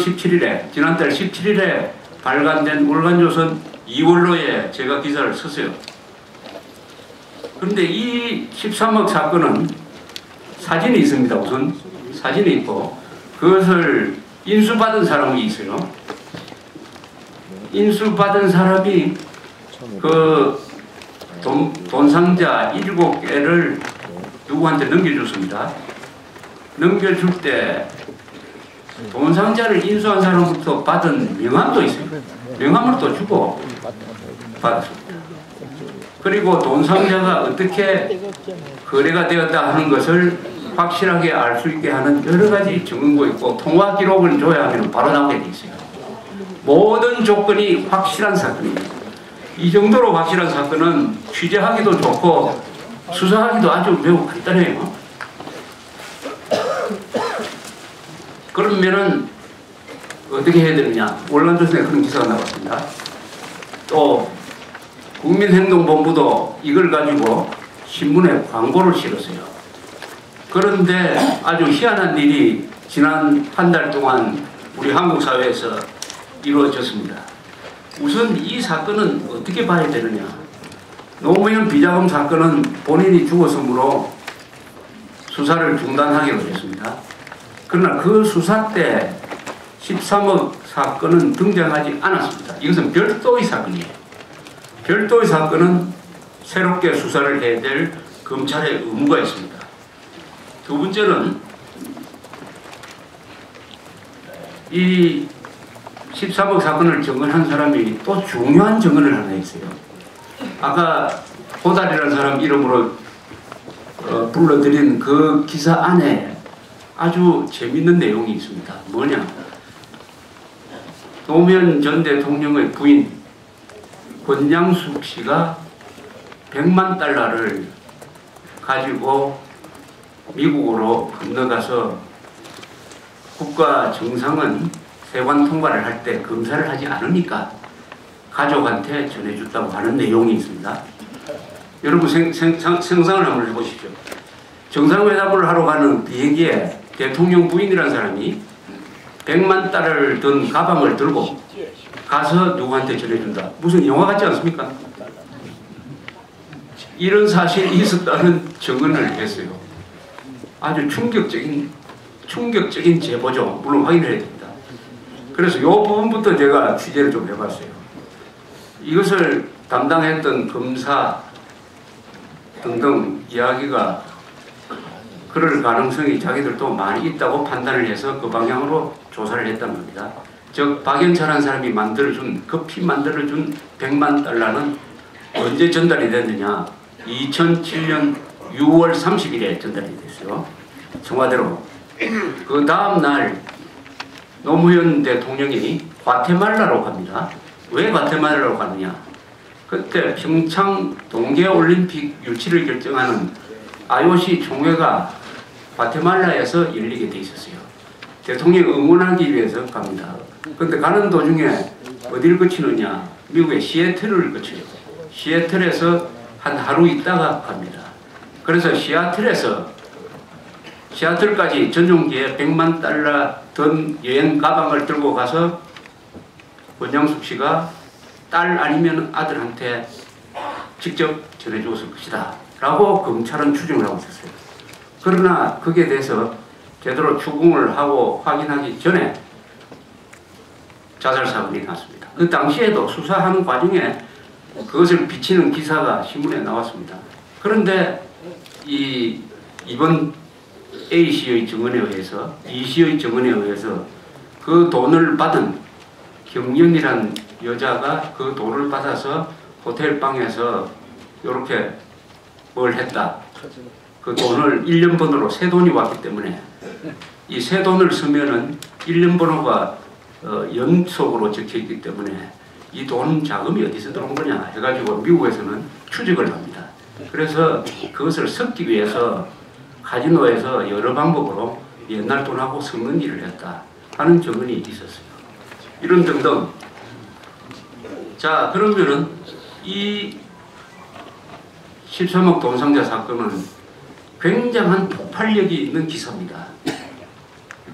17일에 지난달 17일에 발간된 월간조선 2월로에 제가 기사를 썼어요. 그런데 이 13억 사건은 사진이 있습니다. 우선 사진이 있고 그것을 인수받은 사람이 있어요. 인수받은 사람이 그 돈 상자 7개를 누구한테 넘겨줬습니다. 넘겨줄 때 돈 상자를 인수한 사람부터 받은 명함도 있어요. 명함을 또 주고 받았습니다. 그리고 돈 상자가 어떻게 거래가 되었다 하는 것을 확실하게 알 수 있게 하는 여러 가지 증거가 있고 통화 기록을 줘야 하면 바로 나오게 돼 있어요. 모든 조건이 확실한 사건입니다. 이 정도로 확실한 사건은 취재하기도 좋고 수사하기도 아주 매우 간단해요. 그러면은 어떻게 해야 되느냐? 월간조선에 그런 기사가 나왔습니다. 또 국민행동본부도 이걸 가지고 신문에 광고를 실었어요. 그런데 아주 희한한 일이 지난 한 달 동안 우리 한국 사회에서 이루어졌습니다. 우선 이 사건은 어떻게 봐야 되느냐? 노무현 비자금 사건은 본인이 죽었으므로 수사를 중단하기로 했습니다. 그러나 그 수사 때 13억 사건은 등장하지 않았습니다. 이것은 별도의 사건이에요. 별도의 사건은 새롭게 수사를 해야 될 검찰의 의무가 있습니다. 두 번째는 이 13억 사건을 증언한 사람이 또 중요한 증언을 하나 했어요. 아까 호달이라는 사람 이름으로 불러드린 그 기사 안에 아주 재밌는 내용이 있습니다. 뭐냐? 노무현 전 대통령의 부인 권양숙 씨가 100만 달러를 가지고 미국으로 건너가서 국가 정상은 세관 통과를 할 때 검사를 하지 않으니까 가족한테 전해줬다고 하는 내용이 있습니다. 여러분 상상을 한번 해보십시오. 정상회담을 하러 가는 비행기에 대통령 부인이라는 사람이 100만 달러를 든 가방을 들고 가서 누구한테 전해준다. 무슨 영화 같지 않습니까? 이런 사실이 있었다는 증언을 했어요. 아주 충격적인 제보죠. 물론 확인을 해야 됩니다. 그래서 이 부분부터 제가 취재를 좀 해봤어요. 이것을 담당했던 검사 등등 이야기가 그럴 가능성이 자기들도 많이 있다고 판단을 해서 그 방향으로 조사를 했단 말입니다. 즉 박연차라는 사람이 급히 만들어준 100만 달러는 언제 전달이 됐느냐? 2007년 6월 30일에 전달이 됐어요. 청와대로. 그 다음날 노무현 대통령이 과테말라로 갑니다. 왜 과테말라로 가느냐? 그때 평창 동계올림픽 유치를 결정하는 IOC 총회가 과테말라에서 열리게 돼 있었어요. 대통령 응원하기 위해서 갑니다. 그런데 가는 도중에 어디를 거치느냐? 미국의 시애틀을 거쳐요. 시애틀에서 한 하루 있다가 갑니다. 그래서 시애틀까지 전용기에 100만 달러 든 여행 가방을 들고 가서 권양숙 씨가 딸 아니면 아들한테 직접 전해줬을 것이다 라고 검찰은 추정을 하고 있었어요. 그러나 거기에 대해서 제대로 추궁을 하고 확인하기 전에 자살 사건이 났습니다. 그 당시에도 수사하는 과정에 그것을 비치는 기사가 신문에 나왔습니다. 그런데 이번 A씨의 증언에 의해서 B씨의 증언에 의해서 그 돈을 받은 경연이란 여자가 그 돈을 받아서 호텔방에서 이렇게 뭘 했다. 그 돈을 1년 번호로 새 돈이 왔기 때문에 이 새 돈을 쓰면은 1년 번호가 연속으로 적혀있기 때문에 이 돈 자금이 어디서 들어온 거냐 해가지고 미국에서는 추적을 합니다. 그래서 그것을 섞기 위해서 카지노에서 여러 방법으로 옛날 돈하고 섞는 일을 했다 하는 증언이 있었어요. 이런 등등. 자, 그러면은 이 13억 돈상자 사건은 굉장한 폭발력이 있는 기사입니다.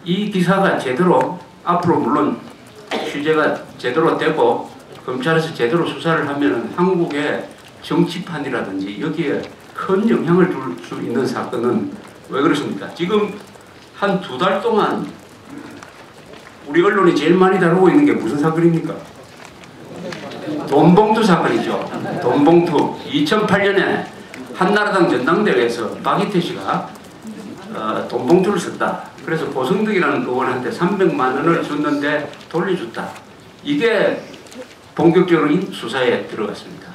이 기사가 제대로 앞으로 물론 취재가 제대로 되고 검찰에서 제대로 수사를 하면 한국의 정치판이라든지 여기에 큰 영향을 줄 수 있는 사건은 왜 그렇습니까? 지금 한 2달 동안 우리 언론이 제일 많이 다루고 있는 게 무슨 사건입니까? 돈봉투 사건이죠. 돈봉투. 2008년에 한나라당 전당대회에서 박이태 씨가 돈봉투를 썼다. 그래서 고성덕이라는 의원한테 300만 원을 줬는데 돌려줬다. 이게 본격적으로 수사에 들어갔습니다.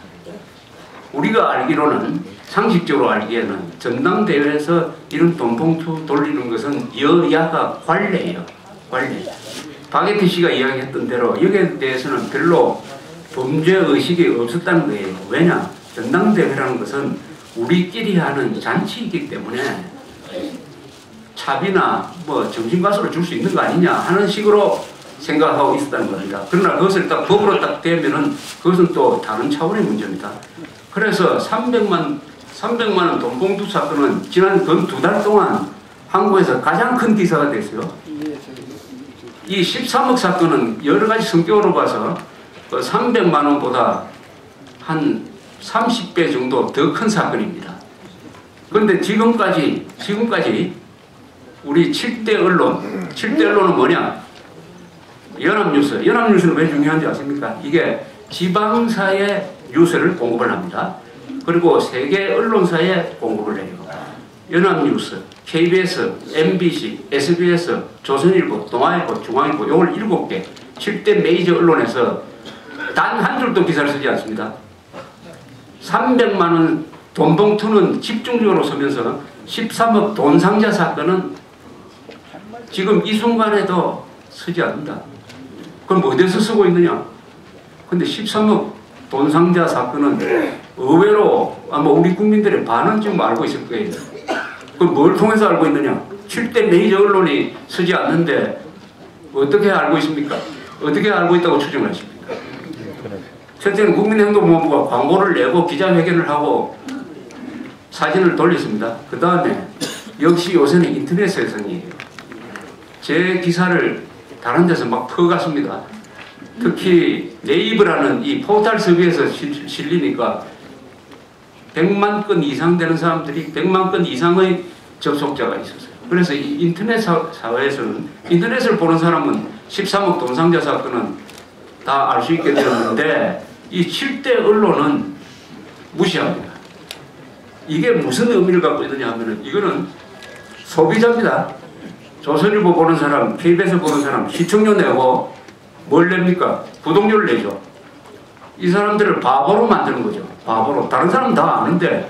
우리가 알기로는 상식적으로 알기에는 전당대회에서 이런 돈봉투 돌리는 것은 여야가 관례예요. 관례. 박이태 씨가 이야기했던 대로 여기에 대해서는 별로 범죄의식이 없었다는 거예요. 왜냐? 전당대회라는 것은 우리끼리 하는 잔치이기 때문에 차비나 뭐 점심가스로 줄 수 있는 거 아니냐 하는 식으로 생각하고 있었다는 겁니다. 그러나 그것을 딱 법으로 딱 되면은 그것은 또 다른 차원의 문제입니다. 그래서 300만 원 돈봉투 사건은 지난 근 2달 동안 한국에서 가장 큰 기사가 됐어요. 이 13억 사건은 여러 가지 성격으로 봐서 300만 원보다 한 30배 정도 더 큰 사건입니다. 그런데 지금까지 우리 7대 언론은 뭐냐? 연합뉴스는 왜 중요한지 아십니까? 이게 지방사의 뉴스를 공급을 합니다. 그리고 세계 언론사에 공급을 해요. 연합뉴스, KBS, MBC, SBS, 조선일보, 동아일보, 중앙일보 이걸 7개 7대 메이저 언론에서 단 한 줄도 기사를 쓰지 않습니다. 300만 원 돈봉투는 집중적으로 쓰면서 13억 돈상자 사건은 지금 이 순간에도 쓰지 않는다. 그럼 어디서 쓰고 있느냐? 근데 13억 돈상자 사건은 의외로 아마 우리 국민들의 반은 지금 알고 있을 거예요. 그럼 뭘 통해서 알고 있느냐? 7대 메이저 언론이 쓰지 않는데 어떻게 알고 있습니까? 어떻게 알고 있다고 추정하십니까? 첫째는 국민행동본부가 광고를 내고 기자회견을 하고 사진을 돌렸습니다. 그 다음에 역시 요새는 인터넷 세상이에요. 제 기사를 다른 데서 막 퍼갔습니다. 특히 네이버라는 이 포털 서비스에서 실리니까 100만 건 이상 되는 사람들이 100만 건 이상의 접속자가 있었어요. 그래서 이 인터넷 사회에서는 인터넷을 보는 사람은 13억 돈상자 사건은 다 알 수 있게 되었는데 이 7대 언론은 무시합니다. 이게 무슨 의미를 갖고 있느냐 하면은 이거는 소비자입니다. 조선일보 보는 사람, KBS 보는 사람 시청료 내고 뭘 냅니까? 구독료를 내죠. 이 사람들을 바보로 만드는 거죠. 바보로. 다른 사람은 다 아는데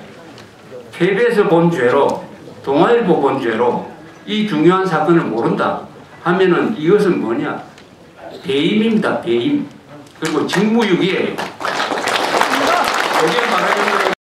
KBS 본 죄로 동아일보 본 죄로 이 중요한 사건을 모른다 하면은 이것은 뭐냐? 배임입니다. 배임. 그리고 직무유기예요. 여기에 말하자면